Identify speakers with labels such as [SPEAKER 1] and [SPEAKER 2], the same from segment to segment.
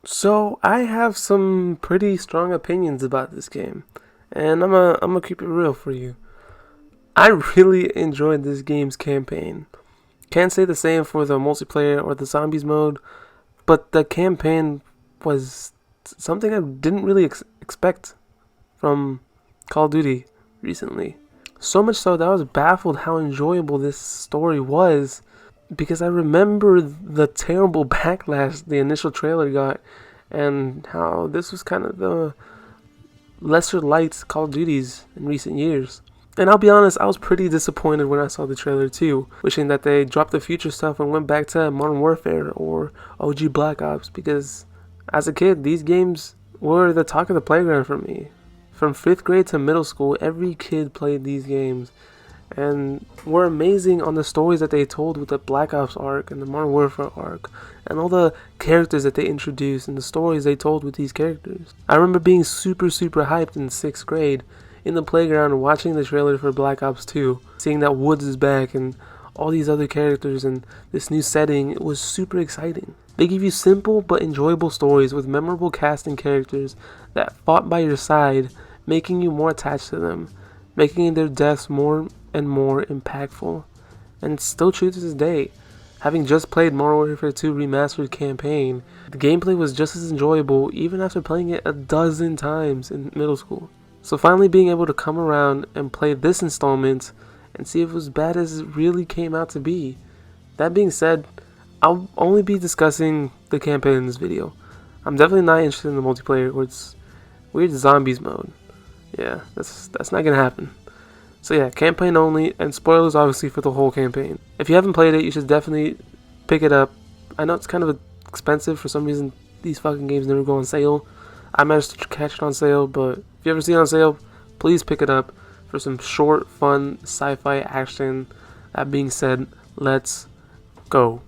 [SPEAKER 1] So I have some pretty strong opinions about this game, and I'm gonna keep it real for you. I really enjoyed this game's campaign. Can't say the same for the multiplayer or the zombies mode, but the campaign was something I didn't really expect from Call of Duty recently. So much so that I was baffled how enjoyable this story was because I remember the terrible backlash the initial trailer got and how this was kind of the lesser lights Call of Duties in recent years. And I'll be honest, I was pretty disappointed when I saw the trailer too, wishing that they dropped the future stuff and went back to Modern Warfare or OG Black Ops because as a kid, these games were the talk of the playground for me. From 5th grade to middle school, every kid played these games and were amazing on the stories that they told with the Black Ops arc and the Modern Warfare arc, and all the characters that they introduced and the stories they told with these characters. I remember being super hyped in 6th grade in the playground watching the trailer for Black Ops 2, seeing that Woods is back and all these other characters and this new setting. It was super exciting. They give you simple but enjoyable stories with memorable cast and characters that fought by your side, making you more attached to them, making their deaths more and more impactful. And it's still true to this day. Having just played Modern Warfare 2 Remastered campaign, the gameplay was just as enjoyable even after playing it a dozen times in middle school. So finally being able to come around and play this installment and see if it was as bad as it really came out to be. That being said, I'll only be discussing the campaign in this video. I'm definitely not interested in the multiplayer or its weird zombies mode. Yeah, that's not gonna happen. So yeah, campaign only, and spoilers obviously for the whole campaign. If you haven't played it, you should definitely pick it up. I know it's kind of expensive for some reason. These fucking games never go on sale. I managed to catch it on sale, but if you ever see it on sale, please pick it up for some short, fun sci-fi action. That being said, let's go.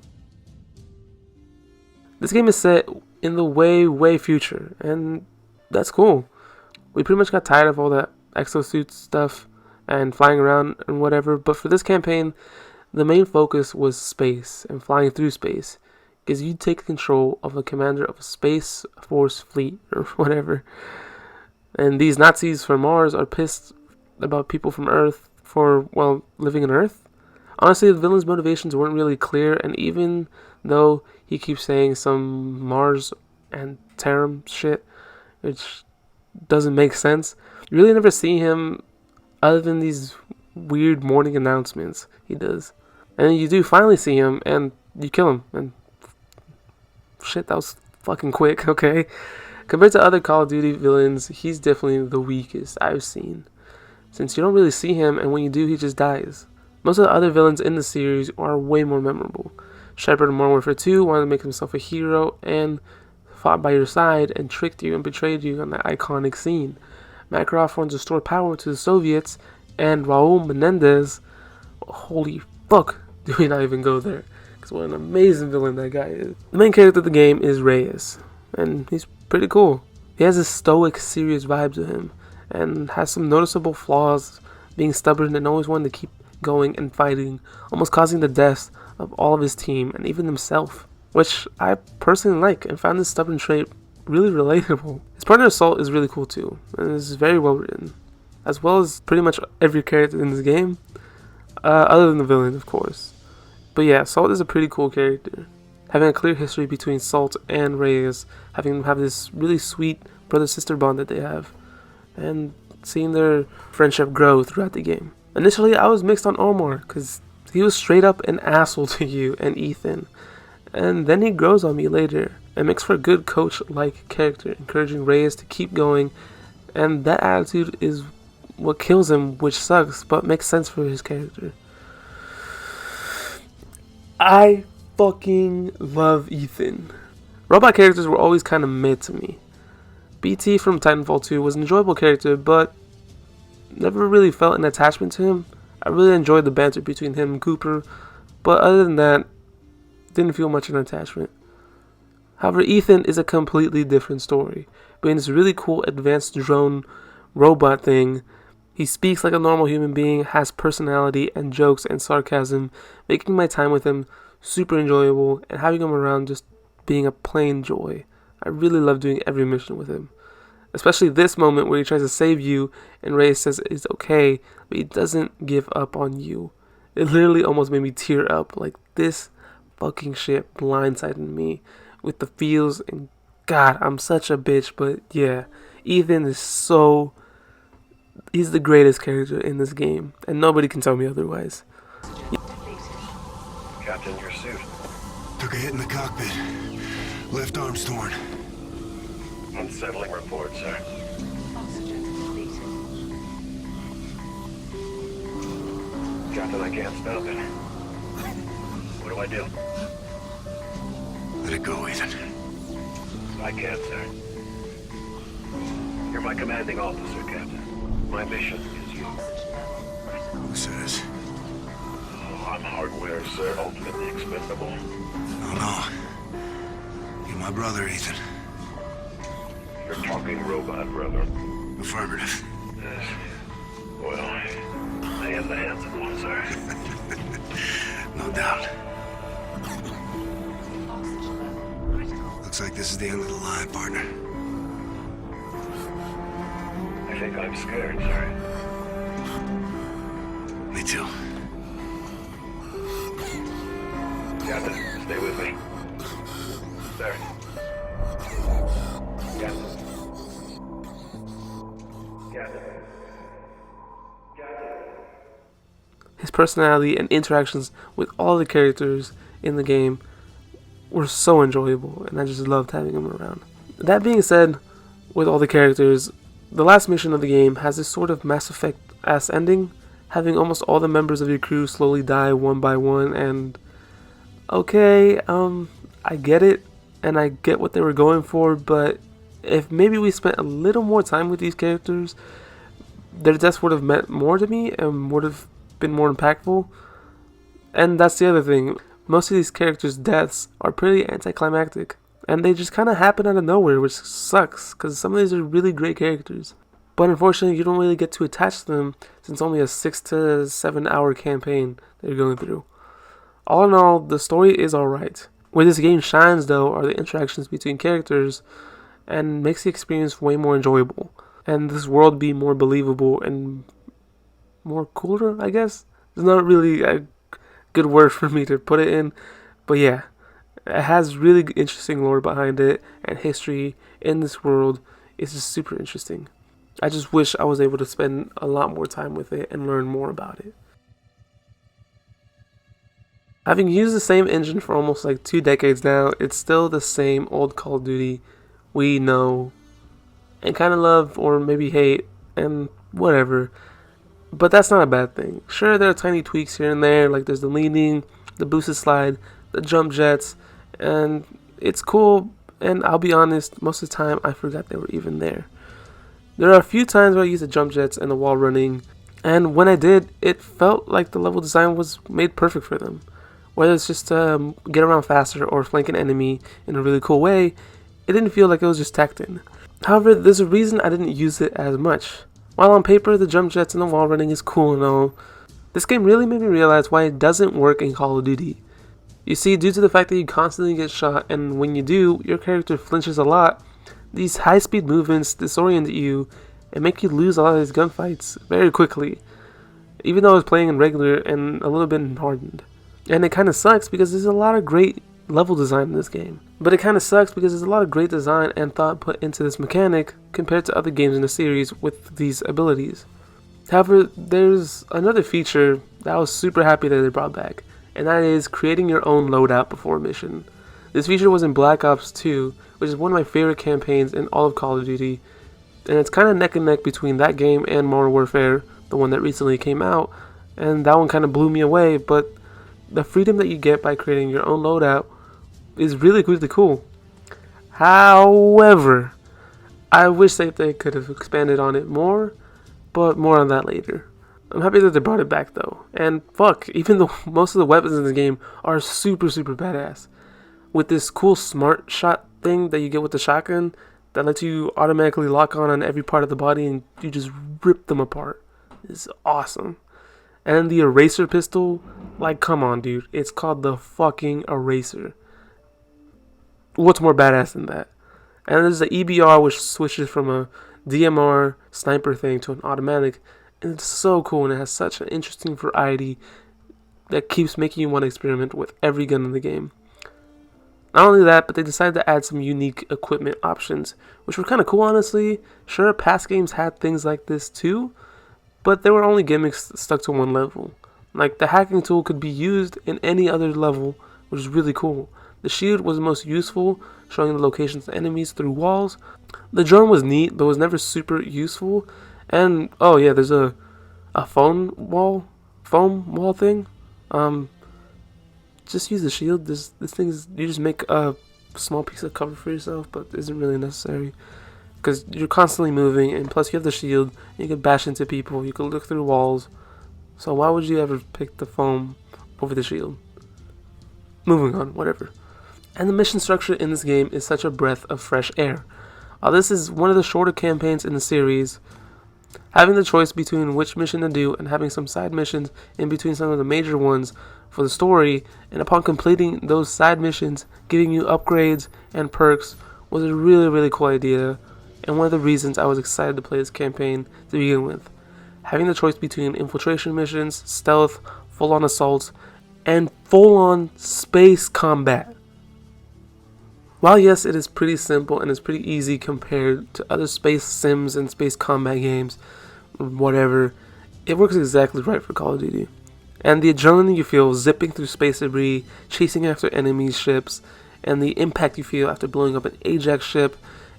[SPEAKER 1] This game is set in the way future, and that's cool. We pretty much got tired of all that exosuit stuff and flying around and whatever, but for this campaign, the main focus was space and flying through space, because you take control of the commander of a space force fleet or whatever. And these Nazis from Mars are pissed about people from Earth for, well, living on Earth. Honestly, the villain's motivations weren't really clear, and even though he keeps saying some Mars and Terram shit, which doesn't make sense, you really never see him other than these weird morning announcements he does. And then you do finally see him, and you kill him, and shit, that was fucking quick, okay? Compared to other Call of Duty villains, he's definitely the weakest I've seen, since you don't really see him, and when you do, he just dies. Most of the other villains in the series are way more memorable. Shepard in Modern Warfare 2 wanted to make himself a hero and fought by your side and tricked you and betrayed you on that iconic scene. Makarov wants to restore power to the Soviets, and Raul Menendez, holy fuck, do we not even go there? Because what an amazing villain that guy is. The main character of the game is Reyes, and he's pretty cool. He has a stoic, serious vibe to him, and has some noticeable flaws, being stubborn and always wanting to keep going and fighting, almost causing the deaths of all of his team and even himself, which I personally like and found this stubborn trait really relatable. His partner Assault is really cool too, and is very well written, as well as pretty much every character in this game, other than the villain, of course. But yeah, Salt is a pretty cool character, having a clear history between Salt and Reyes, having them have this really sweet brother-sister bond that they have, and seeing their friendship grow throughout the game. Initially, I was mixed on Omar, because he was straight up an asshole to you and Ethan, and then he grows on me later, and makes for a good coach-like character, encouraging Reyes to keep going, and that attitude is what kills him, which sucks, but makes sense for his character. I fucking love Ethan. Robot characters were always kind of mid to me. BT from Titanfall 2 was an enjoyable character, but never really felt an attachment to him. I really enjoyed the banter between him and Cooper, but other than that, didn't feel much of an attachment. However, Ethan is a completely different story. Being this really cool advanced drone robot thing, he speaks like a normal human being, has personality and jokes and sarcasm, making my time with him super enjoyable and having him around just being a plain joy. I really love doing every mission with him. Especially this moment where he tries to save you and Ray says it's okay, but he doesn't give up on you. It literally almost made me tear up. Like, this fucking shit blindsided me with the feels, and God, I'm such a bitch, but yeah, Ethan is he's the greatest character in this game, and nobody can tell me otherwise.
[SPEAKER 2] Captain, your suit.
[SPEAKER 3] Took a hit in the cockpit. Left arm's torn.
[SPEAKER 2] Unsettling report, sir. Captain, I can't stop it. What do I do?
[SPEAKER 3] Let it go, Ethan.
[SPEAKER 2] I can't, sir. You're my commanding officer, Captain. My mission is you.
[SPEAKER 3] Who says?
[SPEAKER 2] Oh, I'm hardware, sir. Ultimately expendable.
[SPEAKER 3] No. You're my brother, Ethan.
[SPEAKER 2] You're talking robot, brother.
[SPEAKER 3] Affirmative.
[SPEAKER 2] Yes. Well, I am the handsome one, sir.
[SPEAKER 3] No doubt. Looks like this is the end of the line, partner.
[SPEAKER 2] I think I'm scared, sir.
[SPEAKER 3] Me too.
[SPEAKER 2] Captain, stay with me. Sir. Captain. Captain.
[SPEAKER 1] His personality and interactions with all the characters in the game were so enjoyable, and I just loved having him around. That being said, with all the characters, the last mission of the game has this sort of Mass Effect-ass ending, having almost all the members of your crew slowly die one by one, and okay, I get it, and I get what they were going for, but if maybe we spent a little more time with these characters, their deaths would have meant more to me and would have been more impactful. And that's the other thing. Most of these characters' deaths are pretty anticlimactic, and they just kind of happen out of nowhere, which sucks, because some of these are really great characters. But unfortunately, you don't really get to attach to them since only a 6 to 7 hour campaign that you're going through. All in all, the story is alright. Where this game shines, though, are the interactions between characters, and makes the experience way more enjoyable, and this world be more believable and more cooler, I guess. There's not really a good word for me to put it in, but yeah, it has really interesting lore behind it, and history in this world is just super interesting. I just wish I was able to spend a lot more time with it and learn more about it. Having used the same engine for almost like 2 decades now, it's still the same old Call of Duty we know and kind of love, or maybe hate, and whatever. But that's not a bad thing. Sure, there are tiny tweaks here and there, like there's the leaning, the boosted slide, the jump jets, and it's cool, and I'll be honest, most of the time I forgot they were even there. There are a few times where I used the jump jets and the wall running, and when I did, it felt like the level design was made perfect for them. Whether it's just to get around faster or flank an enemy in a really cool way, it didn't feel like it was just tacked in. However, there's a reason I didn't use it as much. While on paper, the jump jets and the wall running is cool and all, this game really made me realize why it doesn't work in Call of Duty. You see, due to the fact that you constantly get shot, and when you do, your character flinches a lot, these high-speed movements disorient you and make you lose a lot of these gunfights very quickly, even though I was playing in regular and a little bit hardened. And it kind of sucks because there's a lot of great level design in this game. But it kind of sucks because there's a lot of great design and thought put into this mechanic compared to other games in the series with these abilities. However, there's another feature that I was super happy that they brought back, and that is creating your own loadout before a mission. This feature was in Black Ops 2, which is one of my favorite campaigns in all of Call of Duty, and it's kind of neck and neck between that game and Modern Warfare, the one that recently came out, and that one kind of blew me away, but the freedom that you get by creating your own loadout is really cool. However, I wish that they could have expanded on it more, but more on that later. I'm happy that they brought it back though, and fuck, even though most of the weapons in this game are super badass, with this cool smart shot thing that you get with the shotgun that lets you automatically lock on every part of the body and you just rip them apart. It's awesome. And the eraser pistol, like, come on, dude. It's called the fucking eraser. What's more badass than that? And there's the EBR, which switches from a DMR sniper thing to an automatic. And it's so cool, and it has such an interesting variety that keeps making you want to experiment with every gun in the game. Not only that, but they decided to add some unique equipment options, which were kind of cool, honestly. Sure, past games had things like this too, but they were only gimmicks stuck to one level. Like, the hacking tool could be used in any other level, which is really cool. The shield was the most useful, showing the locations of enemies through walls. The drone was neat, but was never super useful. And, oh yeah, there's a foam wall thing. Just use the shield. This thing is, you just make a small piece of cover for yourself, but it isn't really necessary because you're constantly moving, and plus you have the shield. You can bash into people. You can look through walls. So why would you ever pick the foam over the shield? Moving on, whatever. And the mission structure in this game is such a breath of fresh air. This is one of the shorter campaigns in the series. Having the choice between which mission to do and having some side missions in between some of the major ones for the story, and upon completing those side missions, giving you upgrades and perks, was a really, really cool idea, and one of the reasons I was excited to play this campaign to begin with. Having the choice between infiltration missions, stealth, full-on assaults, and full-on space combat. While yes, it is pretty simple and it's pretty easy compared to other space sims and space combat games, whatever, it works exactly right for Call of Duty. And the adrenaline you feel zipping through space debris, chasing after enemy ships, and the impact you feel after blowing up an Ajax ship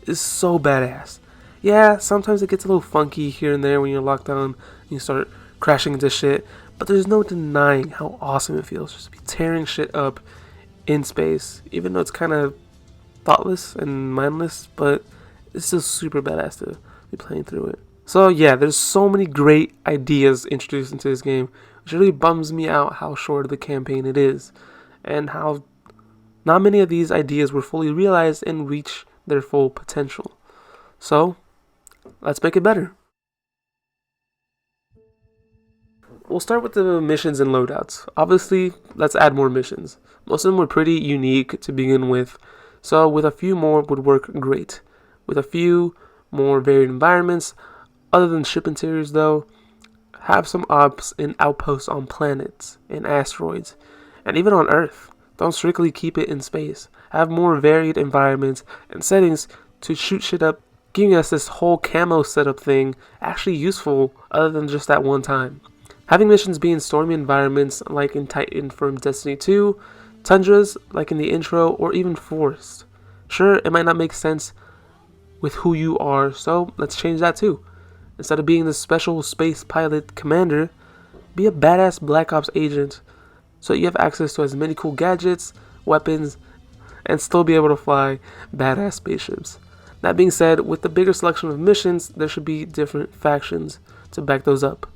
[SPEAKER 1] is so badass. Yeah, sometimes it gets a little funky here and there when you're locked down and you start crashing into shit, but there's no denying how awesome it feels just to be tearing shit up in space, even though it's kind of thoughtless and mindless, but it's still super badass to be playing through it. So yeah, there's so many great ideas introduced into this game, which really bums me out how short of the campaign it is, and how not many of these ideas were fully realized and reach their full potential. So, let's make it better. We'll start with the missions and loadouts. Obviously, let's add more missions. Most of them were pretty unique to begin with, so with a few more would work great. With a few more varied environments, other than ship interiors though, have some ops and outposts on planets and asteroids, and even on Earth. Don't strictly keep it in space. Have more varied environments and settings to shoot shit up, giving us this whole camo setup thing actually useful other than just that one time. Having missions be in stormy environments like in Titan from Destiny 2, tundras like in the intro, or even forest. Sure, it might not make sense with who you are, so let's change that too. Instead of being the special space pilot commander, be a badass Black Ops agent so you have access to as many cool gadgets, weapons, and still be able to fly badass spaceships. That being said, with the bigger selection of missions, there should be different factions to back those up.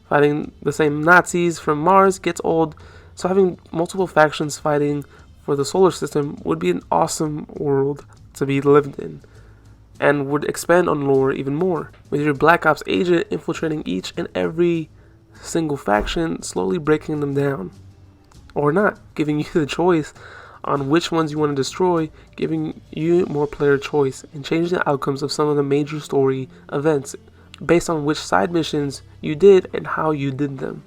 [SPEAKER 1] Fighting the same Nazis from Mars gets old, so having multiple factions fighting for the solar system would be an awesome world to be lived in, and would expand on lore even more, with your Black Ops agent infiltrating each and every single faction, slowly breaking them down. Or not, giving you the choice on which ones you want to destroy, giving you more player choice, and changing the outcomes of some of the major story events based on which side missions you did and how you did them,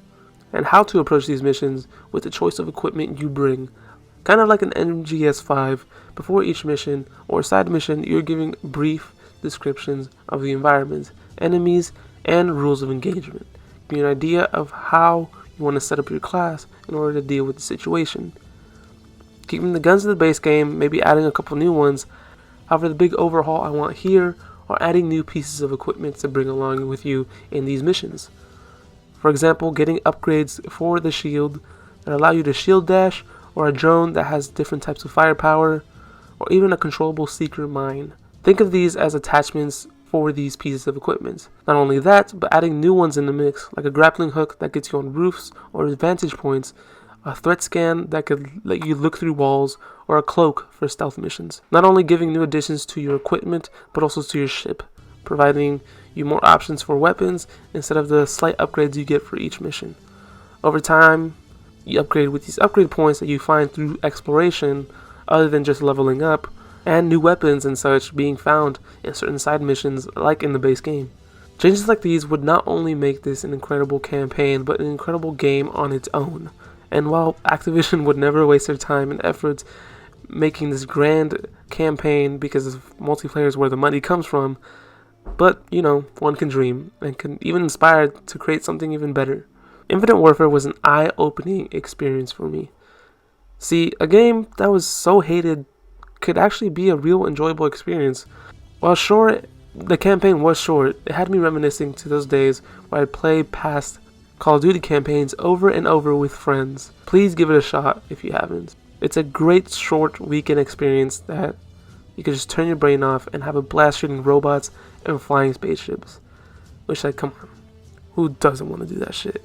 [SPEAKER 1] and how to approach these missions with the choice of equipment you bring. Kind of like an MGS5, before each mission or side mission, you're giving brief descriptions of the environment, enemies, and rules of engagement. Give you an idea of how you want to set up your class in order to deal with the situation. Keeping the guns in the base game, maybe adding a couple new ones. However, the big overhaul I want here are adding new pieces of equipment to bring along with you in these missions. For example, getting upgrades for the shield that allow you to shield dash, or a drone that has different types of firepower, or even a controllable seeker mine. Think of these as attachments for these pieces of equipment. Not only that, but adding new ones in the mix, like a grappling hook that gets you on roofs or vantage points, a threat scan that could let you look through walls, or a cloak for stealth missions. Not only giving new additions to your equipment, but also to your ship, providing you more options for weapons instead of the slight upgrades you get for each mission. Over time, you upgrade with these upgrade points that you find through exploration, other than just leveling up, and new weapons and such being found in certain side missions like in the base game. Changes like these would not only make this an incredible campaign, but an incredible game on its own. And while Activision would never waste their time and efforts making this grand campaign because multiplayer is where the money comes from, but, you know, one can dream and can even inspire to create something even better. Infinite Warfare was an eye-opening experience for me. See, a game that was so hated could actually be a real enjoyable experience. While sure, the campaign was short, it had me reminiscing to those days where I'd play past Call of Duty campaigns over and over with friends. Please give it a shot if you haven't. It's a great short weekend experience that you can just turn your brain off and have a blast shooting robots and flying spaceships. Which, like, come on, who doesn't want to do that shit?